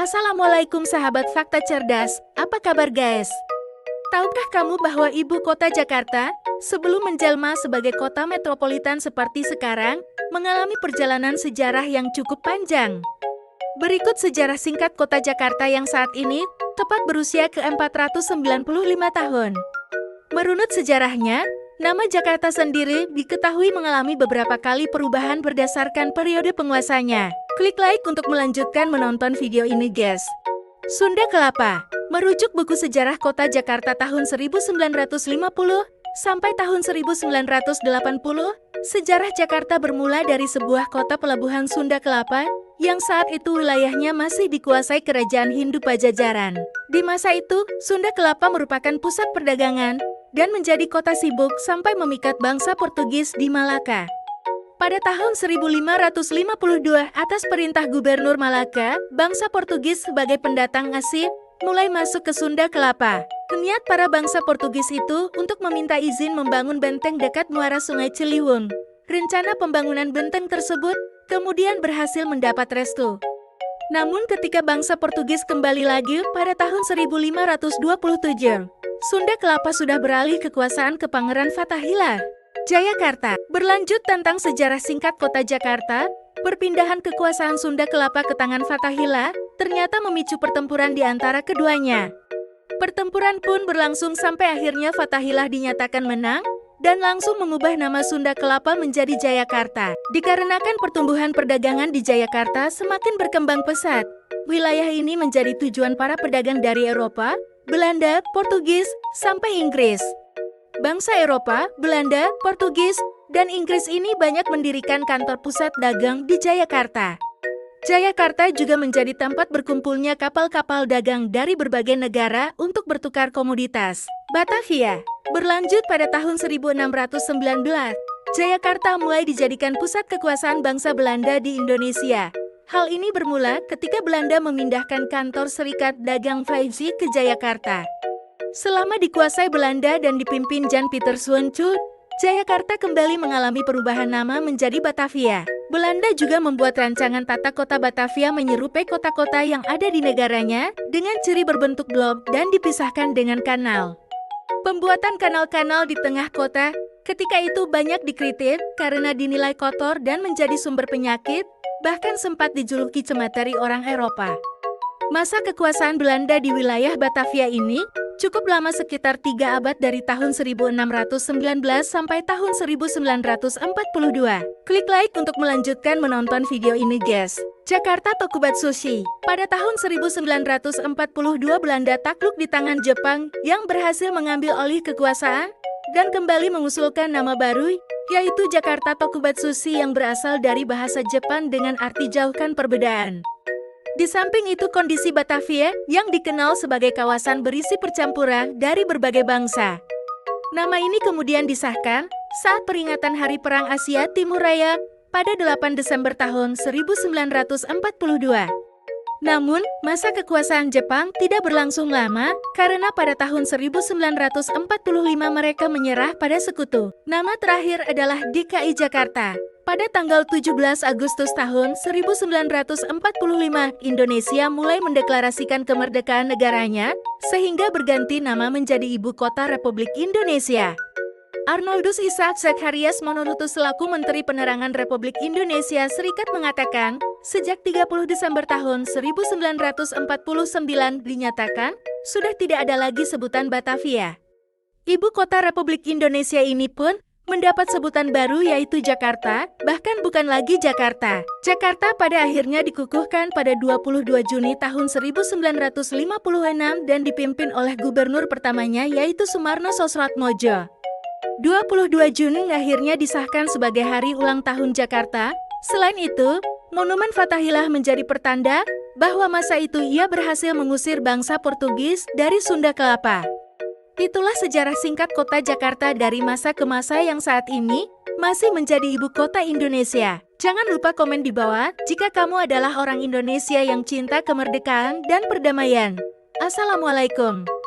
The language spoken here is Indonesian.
Assalamualaikum sahabat Fakta Cerdas, apa kabar guys? Tahukah kamu bahwa ibu kota Jakarta, sebelum menjelma sebagai kota metropolitan seperti sekarang, mengalami perjalanan sejarah yang cukup panjang? Berikut sejarah singkat kota Jakarta yang saat ini tepat berusia ke-495 tahun. Merunut sejarahnya, nama Jakarta sendiri diketahui mengalami beberapa kali perubahan berdasarkan periode penguasanya. Klik like untuk melanjutkan menonton video ini guys. Sunda Kelapa. Merujuk buku sejarah kota Jakarta tahun 1950 sampai tahun 1980, sejarah Jakarta bermula dari sebuah kota pelabuhan Sunda Kelapa yang saat itu wilayahnya masih dikuasai kerajaan Hindu Pajajaran. Di masa itu, Sunda Kelapa merupakan pusat perdagangan dan menjadi kota sibuk sampai memikat bangsa Portugis di Malaka. Pada tahun 1552 atas perintah Gubernur Malaka, bangsa Portugis sebagai pendatang asing mulai masuk ke Sunda Kelapa. Niat para bangsa Portugis itu untuk meminta izin membangun benteng dekat muara Sungai Ciliwung. Rencana pembangunan benteng tersebut kemudian berhasil mendapat restu. Namun ketika bangsa Portugis kembali lagi pada tahun 1527, Sunda Kelapa sudah beralih kekuasaan ke Pangeran Fathahillah. Jayakarta. Berlanjut tentang sejarah singkat kota Jakarta, perpindahan kekuasaan Sunda Kelapa ke tangan Fathahillah ternyata memicu pertempuran di antara keduanya. Pertempuran pun berlangsung sampai akhirnya Fathahillah dinyatakan menang dan langsung mengubah nama Sunda Kelapa menjadi Jayakarta. Dikarenakan pertumbuhan perdagangan di Jayakarta semakin berkembang pesat, wilayah ini menjadi tujuan para pedagang dari Eropa, Belanda, Portugis, sampai Inggris. Bangsa Eropa, Belanda, Portugis, dan Inggris ini banyak mendirikan kantor pusat dagang di Jayakarta. Jayakarta juga menjadi tempat berkumpulnya kapal-kapal dagang dari berbagai negara untuk bertukar komoditas. Batavia. Berlanjut pada tahun 1619, Jayakarta mulai dijadikan pusat kekuasaan bangsa Belanda di Indonesia. Hal ini bermula ketika Belanda memindahkan kantor Serikat Dagang Vijay ke Jayakarta. Selama dikuasai Belanda dan dipimpin Jan Pieter Swancourt, Jayakarta kembali mengalami perubahan nama menjadi Batavia. Belanda juga membuat rancangan tata kota Batavia menyerupai kota-kota yang ada di negaranya dengan ciri berbentuk globe dan dipisahkan dengan kanal. Pembuatan kanal-kanal di tengah kota ketika itu banyak dikritik karena dinilai kotor dan menjadi sumber penyakit, bahkan sempat dijuluki cemateri orang Eropa. Masa kekuasaan Belanda di wilayah Batavia ini cukup lama, sekitar 3 abad dari tahun 1619 sampai tahun 1942. Klik like untuk melanjutkan menonton video ini guys. Jakarta Tokubatsushi. Pada tahun 1942 Belanda takluk di tangan Jepang yang berhasil mengambil alih kekuasaan dan kembali mengusulkan nama baru yaitu Jakarta Tokubatsushi yang berasal dari bahasa Jepang dengan arti jauhkan perbedaan. Di samping itu kondisi Batavia yang dikenal sebagai kawasan berisi percampuran dari berbagai bangsa. Nama ini kemudian disahkan saat peringatan Hari Perang Asia Timur Raya pada 8 Desember tahun 1942. Namun, masa kekuasaan Jepang tidak berlangsung lama karena pada tahun 1945 mereka menyerah pada sekutu. Nama terakhir adalah DKI Jakarta. Pada tanggal 17 Agustus tahun 1945, Indonesia mulai mendeklarasikan kemerdekaan negaranya, sehingga berganti nama menjadi Ibu Kota Republik Indonesia. Arnoldus Isaac Zacharias Monorutus selaku Menteri Penerangan Republik Indonesia Serikat mengatakan, sejak 30 Desember tahun 1949 dinyatakan, sudah tidak ada lagi sebutan Batavia. Ibu Kota Republik Indonesia ini pun mendapat sebutan baru yaitu Jakarta, bahkan bukan lagi Jakarta. Jakarta pada akhirnya dikukuhkan pada 22 Juni tahun 1956 dan dipimpin oleh gubernur pertamanya yaitu Sumarno Sosroatmojo. 22 Juni akhirnya disahkan sebagai hari ulang tahun Jakarta. Selain itu, Monumen Fathahillah menjadi pertanda bahwa masa itu ia berhasil mengusir bangsa Portugis dari Sunda Kelapa. Itulah sejarah singkat kota Jakarta dari masa ke masa yang saat ini masih menjadi ibu kota Indonesia. Jangan lupa komen di bawah jika kamu adalah orang Indonesia yang cinta kemerdekaan dan perdamaian. Assalamualaikum.